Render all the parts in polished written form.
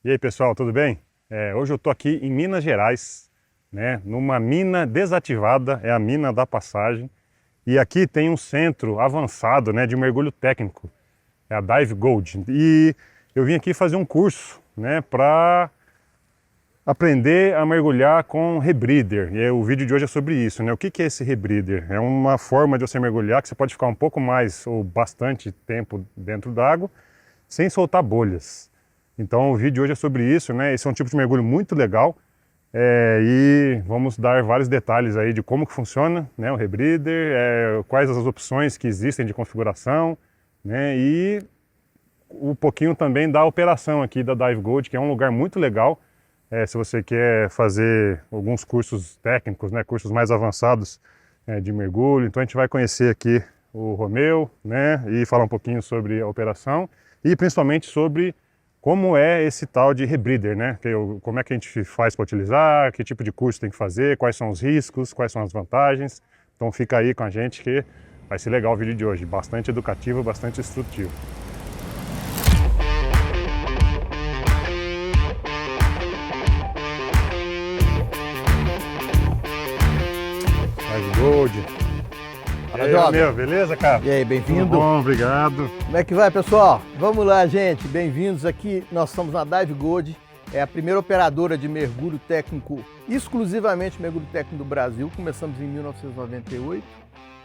E aí pessoal, tudo bem? Hoje eu estou aqui em Minas Gerais, né, numa mina desativada, é a mina da Passagem. E aqui tem um centro avançado, né, de mergulho técnico, é a Dive Gold. E eu vim aqui fazer um curso, né, para aprender a mergulhar com rebreather. E o vídeo de hoje é sobre isso, né? O que é esse rebreather? É uma forma de você mergulhar que você pode ficar um pouco mais ou bastante tempo dentro d'água sem soltar bolhas. Então o vídeo de hoje é sobre isso, né? Esse é um tipo de mergulho muito legal e vamos dar vários detalhes aí de como que funciona, né, o rebreather, quais as opções que existem de configuração, né? E um pouquinho também da operação aqui da Dive Gold, que é um lugar muito legal. Se você quer fazer alguns cursos técnicos, né, cursos mais avançados de mergulho, então a gente vai conhecer aqui o Romeu, né, e falar um pouquinho sobre a operação e principalmente sobre como é esse tal de rebreather, né, como é que a gente faz para utilizar, que tipo de curso tem que fazer, quais são os riscos, quais são as vantagens. Então fica aí com a gente que vai ser legal o vídeo de hoje, bastante educativo, bastante instrutivo. Gold. Fala, Jovem. Meu, beleza, cara? E aí, bem-vindo? Bom, obrigado. Como é que vai, pessoal? Vamos lá, gente. Bem-vindos aqui. Nós estamos na Dive Gold, é a primeira operadora de mergulho técnico, exclusivamente mergulho técnico do Brasil. Começamos em 1998,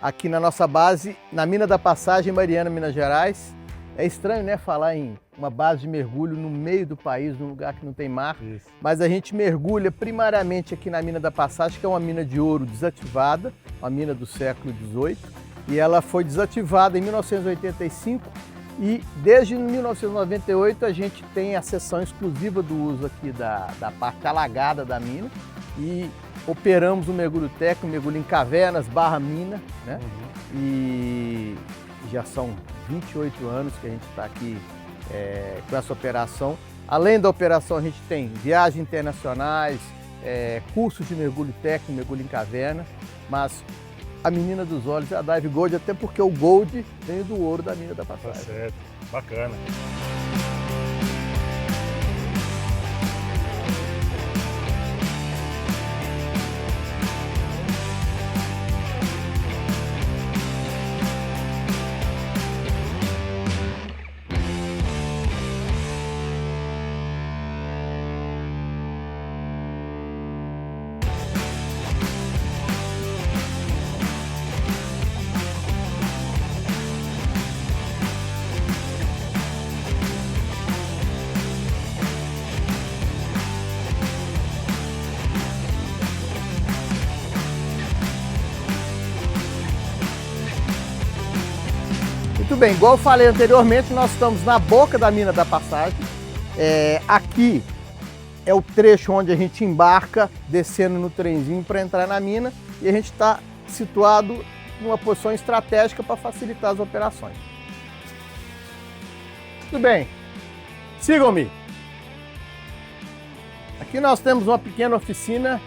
aqui na nossa base, na Mina da Passagem, Mariana, Minas Gerais. É estranho, né, falar em uma base de mergulho no meio do país, num lugar que não tem mar. Isso. Mas a gente mergulha primariamente aqui na Mina da Passagem, que é uma mina de ouro desativada, uma mina do século XVIII, e ela foi desativada em 1985 e desde 1998 a gente tem a seção exclusiva do uso aqui da parte alagada da mina e operamos o mergulho técnico, mergulho em cavernas, barra mina, né? E já são 28 anos que a gente está aqui com essa operação. Além da operação, a gente tem viagens internacionais, cursos de mergulho técnico, mergulho em caverna, mas a menina dos olhos é a Dive Gold, até porque o Gold vem do ouro da Mina da Passagem. Tá certo, bacana. Muito bem, igual eu falei anteriormente, nós estamos na boca da Mina da Passagem. Aqui é o trecho onde a gente embarca, descendo no trenzinho para entrar na mina, e a gente está situado numa posição estratégica para facilitar as operações. Muito bem, sigam-me. Aqui nós temos uma pequena oficina,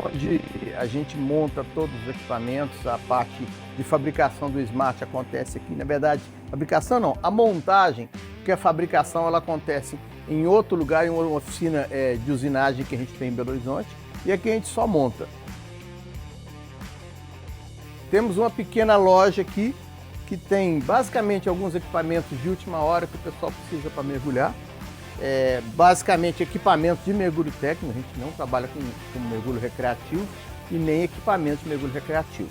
onde a gente monta todos os equipamentos, a parte de fabricação do Smart acontece aqui. Na verdade, fabricação não, a montagem, porque a fabricação ela acontece em outro lugar, em uma oficina de usinagem que a gente tem em Belo Horizonte, e aqui a gente só monta. Temos uma pequena loja aqui, que tem basicamente alguns equipamentos de última hora que o pessoal precisa para mergulhar. Basicamente equipamentos de mergulho técnico, a gente não trabalha com mergulho recreativo e nem equipamentos de mergulho recreativo.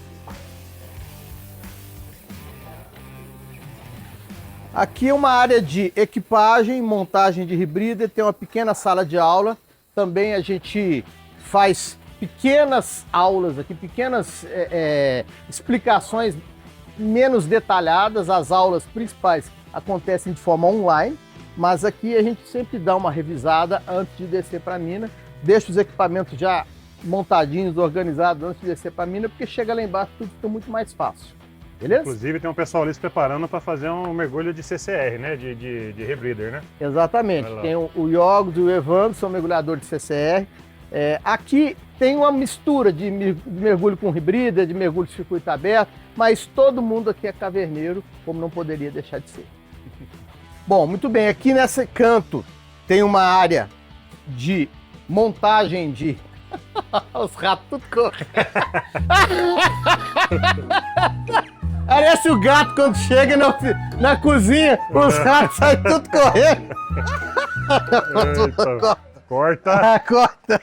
Aqui é uma área de equipagem, montagem de rebreather, tem uma pequena sala de aula. Também a gente faz pequenas aulas aqui, pequenas explicações menos detalhadas. As aulas principais acontecem de forma online, mas aqui a gente sempre dá uma revisada antes de descer para a mina, deixa os equipamentos já montadinhos, organizados antes de descer para a mina, porque chega lá embaixo tudo fica muito mais fácil. Beleza? Inclusive tem um pessoal ali se preparando para fazer um mergulho de CCR, né? De rebreather, né? Exatamente. Tem o Iogos e o Evandro, são mergulhadores de CCR. Aqui tem uma mistura de mergulho com rebreather, de mergulho de circuito aberto, mas todo mundo aqui é caverneiro, como não poderia deixar de ser. Bom, muito bem, aqui nesse canto tem uma área de montagem de... Os ratos tudo correndo. Parece o gato quando chega na cozinha, os ratos saem tudo correndo. Eita, corta. Corta.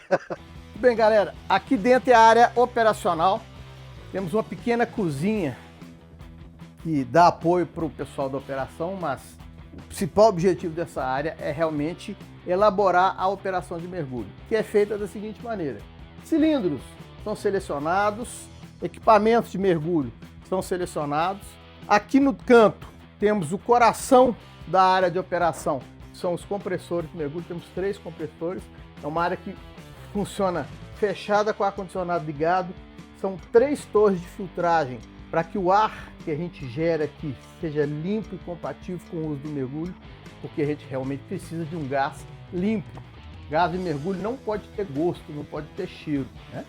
Bem, galera, aqui dentro é a área operacional. Temos uma pequena cozinha que dá apoio para o pessoal da operação, mas o principal objetivo dessa área é realmente elaborar a operação de mergulho, que é feita da seguinte maneira: cilindros são selecionados, equipamentos de mergulho são selecionados. Aqui no canto temos o coração da área de operação, que são os compressores de mergulho. Temos 3 compressores, é uma área que funciona fechada com ar-condicionado ligado. São 3 torres de filtragem para que o ar que a gente gera aqui seja limpo e compatível com o uso do mergulho, porque a gente realmente precisa de um gás limpo. Gás de mergulho não pode ter gosto, não pode ter cheiro, né?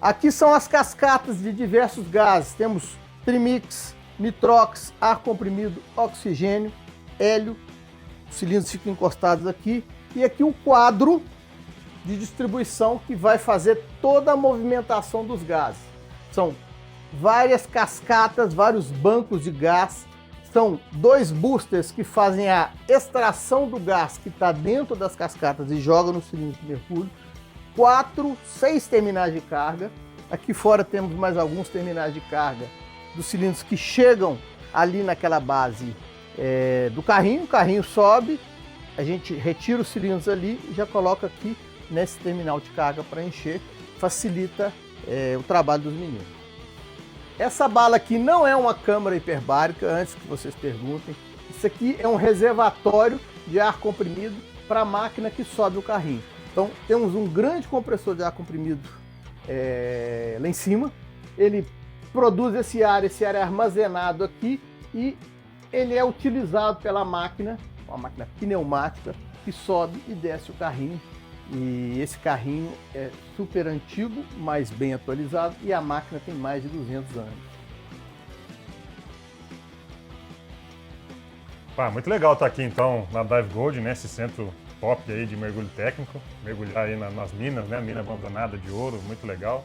Aqui são as cascatas de diversos gases. Temos trimix, nitrox, ar comprimido, oxigênio, hélio. Os cilindros ficam encostados aqui. E aqui o quadro de distribuição que vai fazer toda a movimentação dos gases. São várias cascatas, vários bancos de gás. São 2 boosters que fazem a extração do gás que está dentro das cascatas e joga no cilindro de mergulho. 6 terminais de carga. Aqui fora temos mais alguns terminais de carga dos cilindros que chegam ali naquela base do carrinho. O carrinho sobe, a gente retira os cilindros ali e já coloca aqui nesse terminal de carga para encher. Facilita o trabalho dos meninos. Essa bala aqui não é uma câmara hiperbárica, antes que vocês perguntem. Isso aqui é um reservatório de ar comprimido para a máquina que sobe o carrinho. Então temos um grande compressor de ar comprimido lá em cima. Ele produz esse ar é armazenado aqui e ele é utilizado pela máquina, uma máquina pneumática, que sobe e desce o carrinho. E esse carrinho é super antigo, mas bem atualizado, e a máquina tem mais de 200 anos. Muito legal estar aqui então na Dive Gold, né? Esse centro top aí de mergulho técnico, mergulhar aí nas minas, né? Mina abandonada de ouro, muito legal.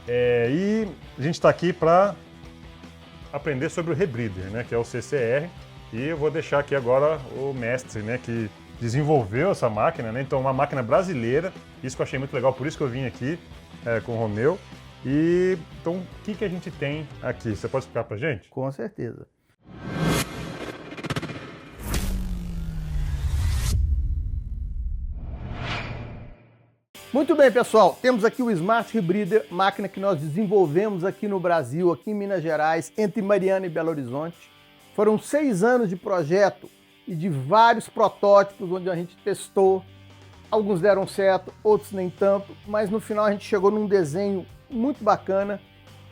E a gente está aqui para aprender sobre o rebreather, né? Que é o CCR. E eu vou deixar aqui agora o mestre, né? Que desenvolveu essa máquina, né? Então, uma máquina brasileira, isso que eu achei muito legal, por isso que eu vim aqui com o Romeu. E então, o que a gente tem aqui? Você pode explicar pra gente? Com certeza. Muito bem, pessoal, temos aqui o Smart Rebreather, máquina que nós desenvolvemos aqui no Brasil, aqui em Minas Gerais, entre Mariana e Belo Horizonte. Foram 6 anos de projeto e de vários protótipos onde a gente testou. Alguns deram certo, outros nem tanto, mas no final a gente chegou num desenho muito bacana.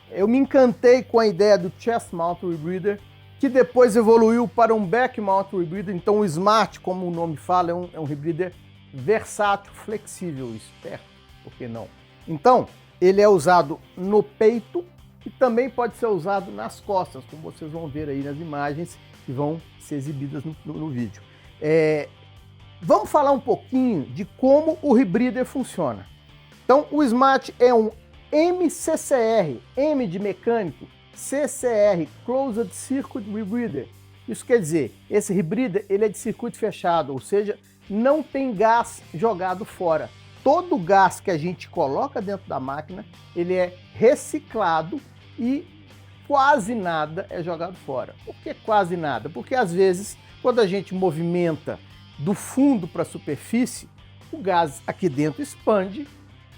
Eu me encantei com a ideia do Chest Mount Rebreather, que depois evoluiu para um Back Mount Rebreather. Então o Smart, como o nome fala, é um rebreather versátil, flexível, esperto, por que não? Então, ele é usado no peito e também pode ser usado nas costas, como vocês vão ver aí nas imagens que vão ser exibidas no vídeo. Vamos falar um pouquinho de como o rebreather funciona. Então, o Smart é um MCCR, M de mecânico, CCR, Closed Circuit Rebreather. Isso quer dizer, esse rebreather ele é de circuito fechado, ou seja, não tem gás jogado fora. Todo o gás que a gente coloca dentro da máquina, ele é reciclado e quase nada é jogado fora. Por que quase nada? Porque às vezes, quando a gente movimenta do fundo para a superfície, o gás aqui dentro expande,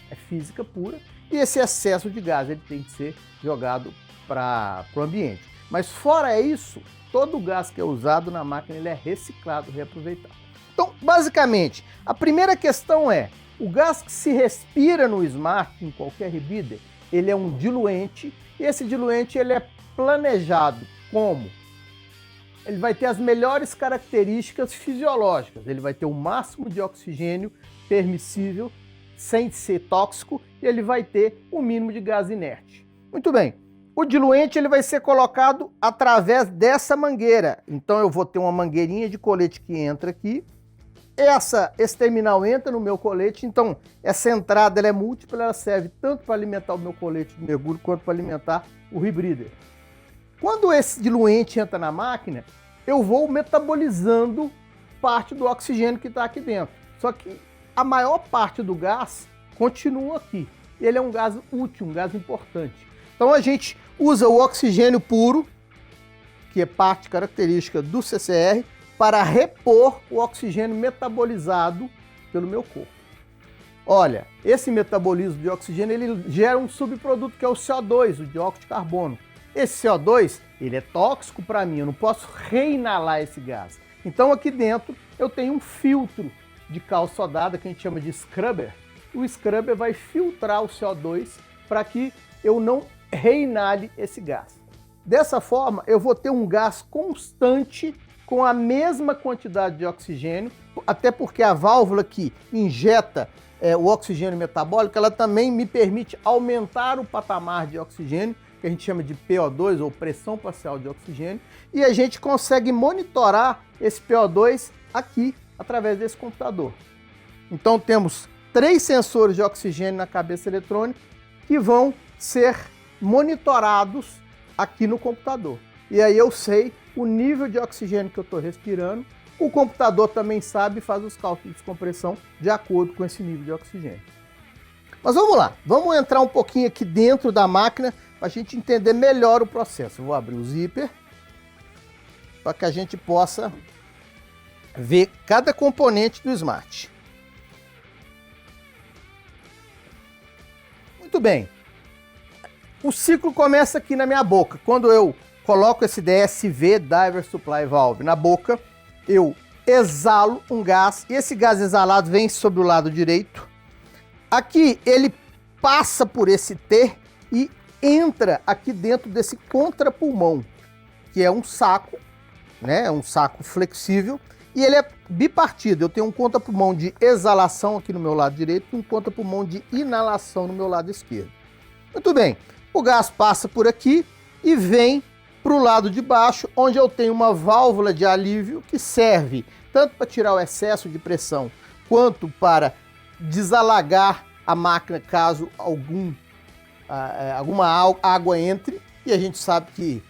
é física pura, e esse excesso de gás ele tem que ser jogado para o ambiente. Mas fora isso, todo o gás que é usado na máquina ele é reciclado, reaproveitado. Então, basicamente, a primeira questão é, o gás que se respira no Smart, em qualquer rebreather, ele é um diluente, e esse diluente ele é planejado como? Ele vai ter as melhores características fisiológicas, ele vai ter o máximo de oxigênio permissível, sem ser tóxico, e ele vai ter o mínimo de gás inerte. Muito bem, o diluente ele vai ser colocado através dessa mangueira, então eu vou ter uma mangueirinha de colete que entra aqui. esse terminal entra no meu colete, então essa entrada ela é múltipla, ela serve tanto para alimentar o meu colete de mergulho quanto para alimentar o rebreather. Quando esse diluente entra na máquina, eu vou metabolizando parte do oxigênio que está aqui dentro. Só que a maior parte do gás continua aqui. Ele é um gás útil, um gás importante. Então a gente usa o oxigênio puro, que é parte característica do CCR, para repor o oxigênio metabolizado pelo meu corpo. Olha, esse metabolismo de oxigênio ele gera um subproduto que é o CO2, o dióxido de carbono. Esse CO2 ele é tóxico para mim, eu não posso reinalar esse gás. Então aqui dentro eu tenho um filtro de cal sodada que a gente chama de scrubber. O scrubber vai filtrar o CO2 para que eu não reinale esse gás. Dessa forma eu vou ter um gás constante com a mesma quantidade de oxigênio, até porque a válvula que injeta o oxigênio metabólico, ela também me permite aumentar o patamar de oxigênio, que a gente chama de PO2, ou pressão parcial de oxigênio, e a gente consegue monitorar esse PO2 aqui, através desse computador. Então temos 3 sensores de oxigênio na cabeça eletrônica que vão ser monitorados aqui no computador. E aí eu sei o nível de oxigênio que eu estou respirando. O computador também sabe e faz os cálculos de compressão de acordo com esse nível de oxigênio. Mas vamos lá, vamos entrar um pouquinho aqui dentro da máquina para a gente entender melhor o processo. Eu vou abrir o zíper para que a gente possa ver cada componente do Smart. Muito bem. O ciclo começa aqui na minha boca. Quando eu coloco esse DSV, Diver Supply Valve, na boca, eu exalo um gás, e esse gás exalado vem sobre o lado direito. Aqui ele passa por esse T e entra aqui dentro desse contrapulmão, que é um saco, né? Um saco flexível, e ele é bipartido. Eu tenho um contrapulmão de exalação aqui no meu lado direito e um contrapulmão de inalação no meu lado esquerdo. Muito bem, o gás passa por aqui e vem para o lado de baixo, onde eu tenho uma válvula de alívio que serve tanto para tirar o excesso de pressão, quanto para desalagar a máquina caso alguma água entre. E a gente sabe que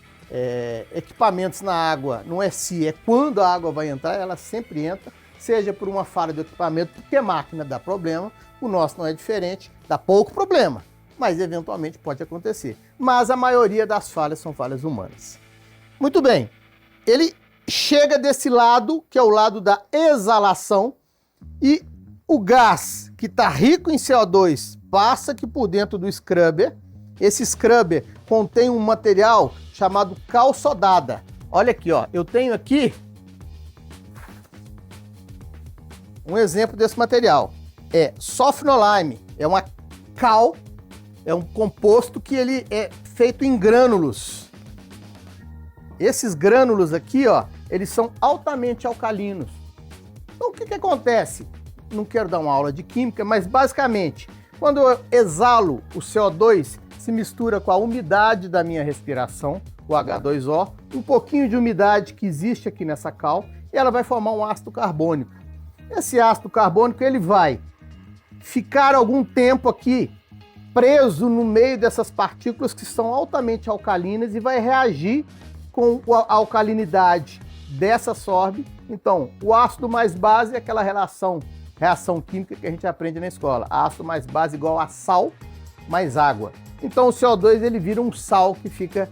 equipamentos na água não é se, é quando a água vai entrar, ela sempre entra, seja por uma falha do equipamento, porque a máquina dá problema, o nosso não é diferente, dá pouco problema, mas eventualmente pode acontecer. Mas a maioria das falhas são falhas humanas. Muito bem, ele chega desse lado, que é o lado da exalação, e o gás que está rico em CO2 passa aqui por dentro do scrubber. Esse scrubber contém um material chamado cal sodada. Olha aqui, ó, eu tenho aqui um exemplo desse material. É sofnolime, é uma cal, é um composto que ele é feito em grânulos. Esses grânulos aqui, ó, eles são altamente alcalinos. Então o que acontece? Não quero dar uma aula de química, mas basicamente, quando eu exalo o CO2, se mistura com a umidade da minha respiração, o H2O, um pouquinho de umidade que existe aqui nessa cal, e ela vai formar um ácido carbônico. Esse ácido carbônico ele vai ficar algum tempo aqui preso no meio dessas partículas que são altamente alcalinas e vai reagir com a alcalinidade dessa sorbe. Então, o ácido mais base é aquela reação química que a gente aprende na escola. Ácido mais base igual a sal mais água. Então o CO2 ele vira um sal que fica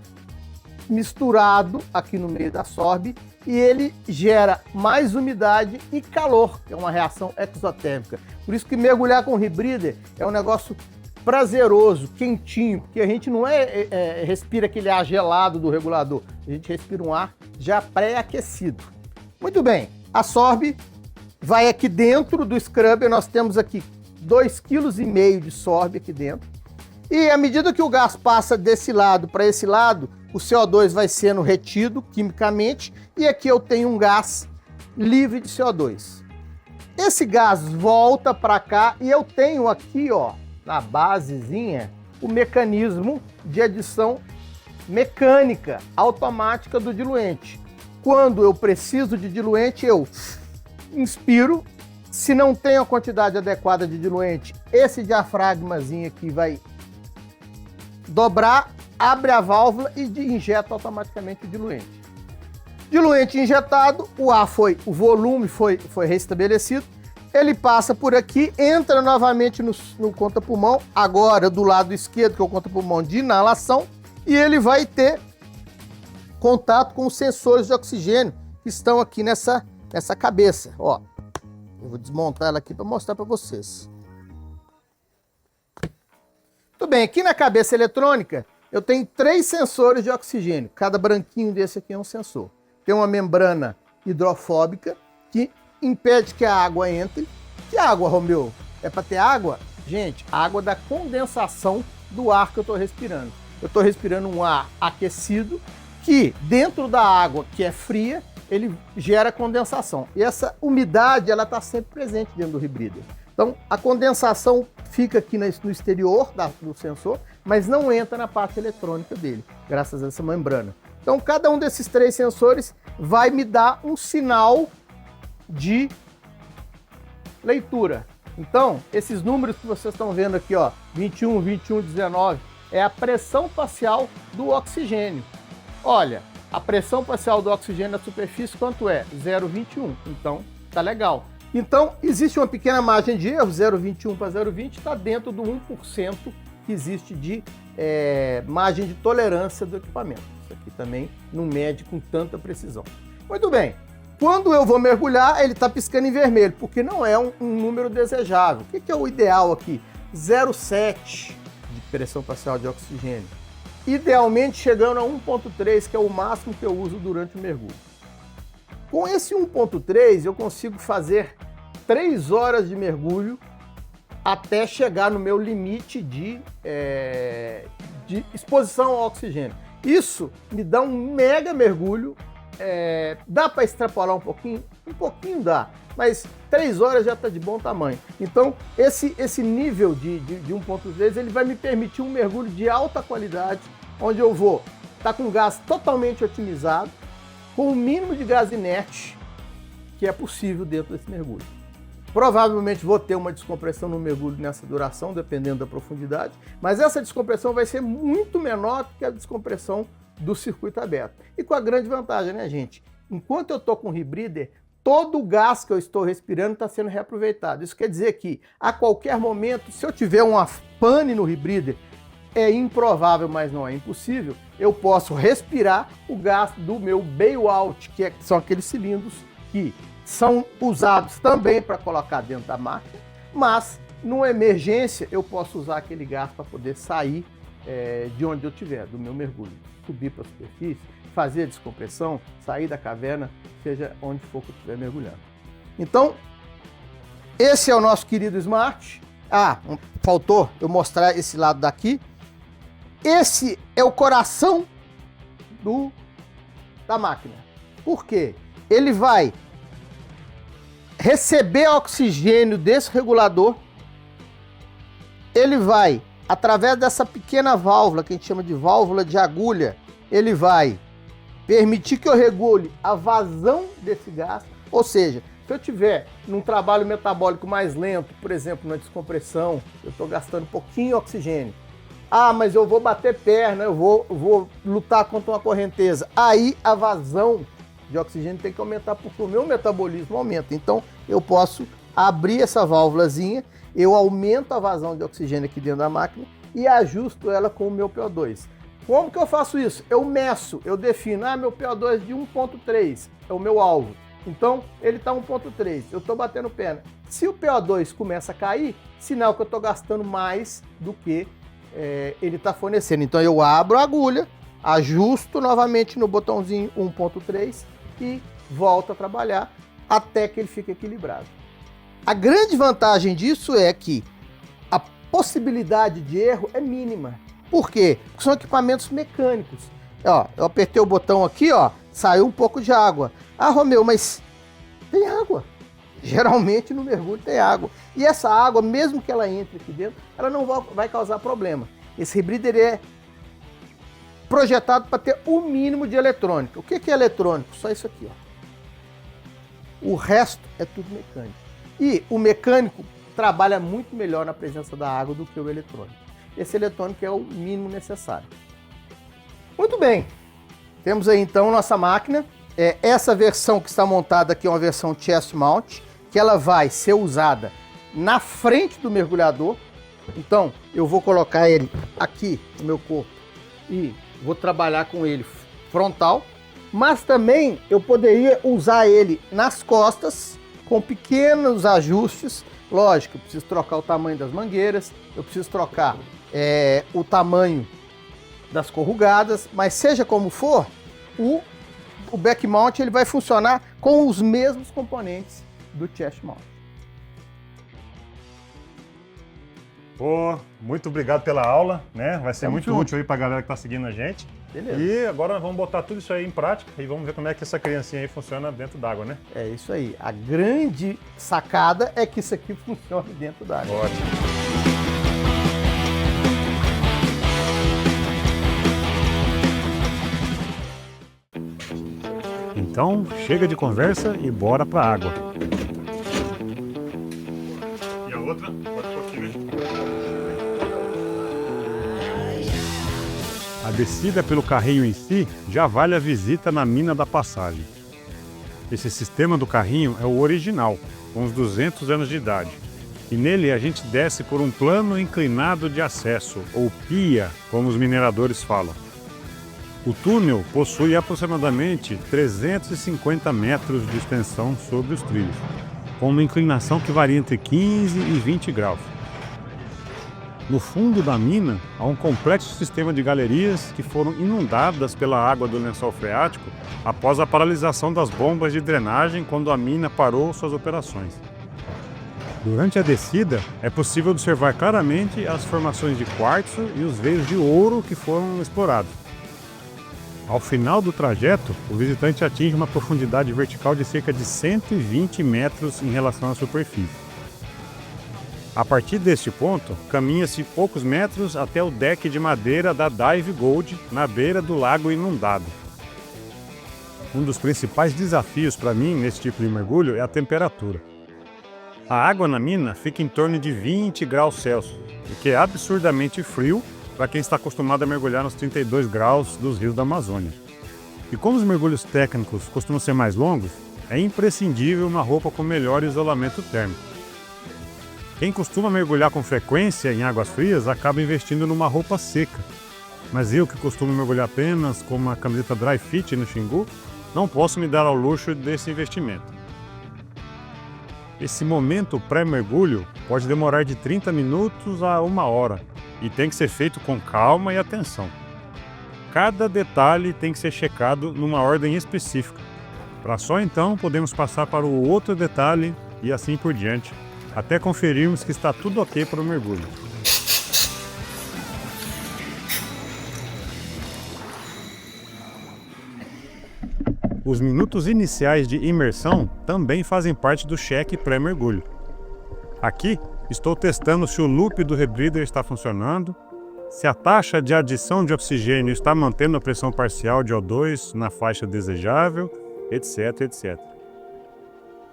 misturado aqui no meio da sorbe e ele gera mais umidade e calor, que é uma reação exotérmica. Por isso que mergulhar com rebreather é um negócio prazeroso, quentinho, porque a gente não respira aquele ar gelado do regulador, a gente respira um ar já pré-aquecido. Muito bem, a sorbe vai aqui dentro do scrubber, nós temos aqui 2,5 kg de sorbe aqui dentro. E à medida que o gás passa desse lado para esse lado, o CO2 vai sendo retido quimicamente e aqui eu tenho um gás livre de CO2. Esse gás volta para cá e eu tenho aqui, ó, na basezinha, o mecanismo de adição mecânica automática do diluente. Quando eu preciso de diluente, eu inspiro Se não tem a quantidade adequada de diluente, esse diafragmazinho aqui vai dobrar, abre a válvula e injeta automaticamente o diluente. Diluente injetado, o volume foi restabelecido, ele passa por aqui, entra novamente no conta-pulmão, agora do lado esquerdo, que é o conta-pulmão de inalação, e ele vai ter contato com os sensores de oxigênio que estão aqui nessa cabeça. Ó, eu vou desmontar ela aqui para mostrar para vocês. Muito bem, aqui na cabeça eletrônica eu tenho 3 sensores de oxigênio. Cada branquinho desse aqui é um sensor. Tem uma membrana hidrofóbica que impede que a água entre. Que água, Romeu? É para ter água? Gente, água da condensação do ar que eu estou respirando. Eu estou respirando um ar aquecido que dentro da água, que é fria, ele gera condensação. E essa umidade, ela está sempre presente dentro do rebreather. Então, a condensação fica aqui no exterior do sensor, mas não entra na parte eletrônica dele, graças a essa membrana. Então, cada um desses 3 sensores vai me dar um sinal de leitura. Então, esses números que vocês estão vendo aqui, ó, 21, 21, 19, é a pressão parcial do oxigênio. Olha, a pressão parcial do oxigênio na superfície quanto é? 0,21. Então, tá legal. Então, existe uma pequena margem de erro, 0,21 para 0,20, está dentro do 1% que existe de margem de tolerância do equipamento. Isso aqui também não mede com tanta precisão. Muito bem. Quando eu vou mergulhar, ele está piscando em vermelho, porque não é um número desejável. O que é o ideal aqui? 0,7 de pressão parcial de oxigênio. Idealmente chegando a 1,3, que é o máximo que eu uso durante o mergulho. Com esse 1,3 eu consigo fazer 3 horas de mergulho até chegar no meu limite de exposição ao oxigênio. Isso me dá um mega mergulho. Dá para extrapolar um pouquinho? Um pouquinho dá, mas 3 horas já está de bom tamanho. Então, esse nível de 1,3 ele vai me permitir um mergulho de alta qualidade, onde eu vou estar com gás totalmente otimizado, com o mínimo de gás inerte que é possível dentro desse mergulho. Provavelmente vou ter uma descompressão no mergulho nessa duração, dependendo da profundidade, mas essa descompressão vai ser muito menor do que a descompressão do circuito aberto. E com a grande vantagem, né, gente? Enquanto eu estou com o rebreather, todo o gás que eu estou respirando está sendo reaproveitado. Isso quer dizer que, a qualquer momento, se eu tiver uma pane no rebreather, é improvável, mas não é impossível, eu posso respirar o gás do meu bailout, que são aqueles cilindros que são usados também para colocar dentro da máquina, mas, numa emergência, eu posso usar aquele gás para poder sair de onde eu estiver, do meu mergulho. Subir para a superfície, fazer a descompressão, sair da caverna, seja onde for que eu estiver mergulhando. Então, esse é o nosso querido Smart. Faltou eu mostrar esse lado daqui. Esse é o coração da máquina. Por quê? Ele vai receber oxigênio desse regulador, ele vai, através dessa pequena válvula, que a gente chama de válvula de agulha, ele vai permitir que eu regule a vazão desse gás. Ou seja, se eu tiver num trabalho metabólico mais lento, por exemplo, na descompressão, eu estou gastando um pouquinho de oxigênio. Mas eu vou bater perna, eu vou lutar contra uma correnteza. Aí a vazão de oxigênio tem que aumentar porque o meu metabolismo aumenta. Então eu posso abrir essa válvulazinha, eu aumento a vazão de oxigênio aqui dentro da máquina e ajusto ela com o meu PO2. Como que eu faço isso? Eu meço, eu defino, meu PO2 de 1,3 é o meu alvo. Então ele está 1,3, eu estou batendo perna. Se o PO2 começa a cair, sinal que eu estou gastando mais do que ele está fornecendo. Então eu abro a agulha, ajusto novamente no botãozinho 1,3 e volto a trabalhar até que ele fique equilibrado. A grande vantagem disso é que a possibilidade de erro é mínima. Por quê? Porque são equipamentos mecânicos. Eu apertei o botão aqui, saiu um pouco de água. Romeu, mas tem água. Geralmente no mergulho tem água. E essa água, mesmo que ela entre aqui dentro, ela não vai causar problema. Esse rebreather é projetado para ter o mínimo de eletrônica. O que é eletrônico? Só isso aqui. O resto é tudo mecânico. E o mecânico trabalha muito melhor na presença da água do que o eletrônico. Esse eletrônico é o mínimo necessário. Muito bem, temos aí então nossa máquina. Essa versão que está montada aqui é uma versão chest mount, que ela vai ser usada na frente do mergulhador. Então eu vou colocar ele aqui no meu corpo e vou trabalhar com ele frontal, mas também eu poderia usar ele nas costas com pequenos ajustes. Lógico, eu preciso trocar o tamanho das mangueiras, eu preciso trocar o tamanho das corrugadas, mas seja como for, o back mount ele vai funcionar com os mesmos componentes do chest mount. Pô, muito obrigado pela aula, né? Vai ser muito junto. útil aí pra galera que tá seguindo a gente. Beleza. E agora nós vamos botar tudo isso aí em prática e vamos ver como é que essa criancinha aí funciona dentro d'água, né? É isso aí. A grande sacada é que isso aqui funcione dentro d'água. Ótimo. Então, chega de conversa e bora pra água. E a outra? Pode pôr aqui, né? A descida pelo carrinho em si já vale a visita na mina da passagem. Esse sistema do carrinho é o original, com uns 200 anos de idade. E nele a gente desce por um plano inclinado de acesso, ou pia, como os mineradores falam. O túnel possui aproximadamente 350 metros de extensão sobre os trilhos, com uma inclinação que varia entre 15 e 20 graus. No fundo da mina, há um complexo sistema de galerias que foram inundadas pela água do lençol freático após a paralisação das bombas de drenagem quando a mina parou suas operações. Durante a descida, é possível observar claramente as formações de quartzo e os veios de ouro que foram explorados. Ao final do trajeto, o visitante atinge uma profundidade vertical de cerca de 120 metros em relação à superfície. A partir deste ponto, caminha-se poucos metros até o deck de madeira da Dive Gold, na beira do lago inundado. Um dos principais desafios para mim nesse tipo de mergulho é a temperatura. A água na mina fica em torno de 20 graus Celsius, o que é absurdamente frio para quem está acostumado a mergulhar nos 32 graus dos rios da Amazônia. E como os mergulhos técnicos costumam ser mais longos, é imprescindível uma roupa com melhor isolamento térmico. Quem costuma mergulhar com frequência em águas frias acaba investindo numa roupa seca. Mas eu, que costumo mergulhar apenas com uma camiseta dry fit no Xingu, não posso me dar ao luxo desse investimento. Esse momento pré-mergulho pode demorar de 30 minutos a 1 hora e tem que ser feito com calma e atenção. Cada detalhe tem que ser checado numa ordem específica, para só então podemos passar para o outro detalhe e assim por diante, até conferirmos que está tudo ok para o mergulho. Os minutos iniciais de imersão também fazem parte do cheque pré-mergulho. Aqui, estou testando se o loop do rebreather está funcionando, se a taxa de adição de oxigênio está mantendo a pressão parcial de O2 na faixa desejável, etc, etc.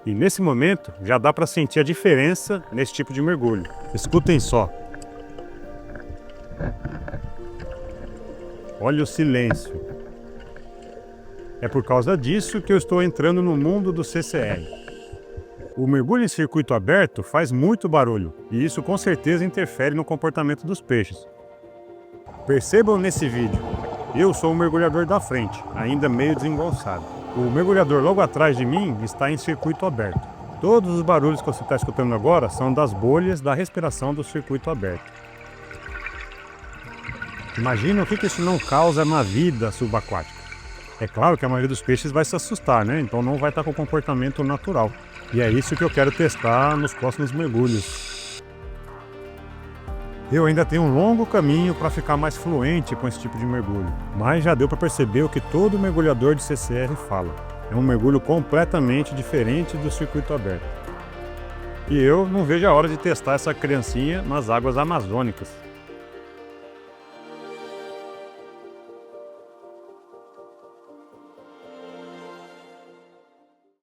E nesse momento, já dá para sentir a diferença nesse tipo de mergulho. Escutem só. Olha o silêncio. É por causa disso que eu estou entrando no mundo do CCR. O mergulho em circuito aberto faz muito barulho, e isso com certeza interfere no comportamento dos peixes. Percebam nesse vídeo, eu sou o mergulhador da frente, ainda meio desengonçado. O mergulhador logo atrás de mim está em circuito aberto. Todos os barulhos que você está escutando agora são das bolhas da respiração do circuito aberto. Imagina o que isso não causa na vida subaquática. É claro que a maioria dos peixes vai se assustar, né? Então não vai estar com o comportamento natural. E é isso que eu quero testar nos próximos mergulhos. Eu ainda tenho um longo caminho para ficar mais fluente com esse tipo de mergulho, mas já deu para perceber o que todo mergulhador de CCR fala. É um mergulho completamente diferente do circuito aberto. E eu não vejo a hora de testar essa criancinha nas águas amazônicas.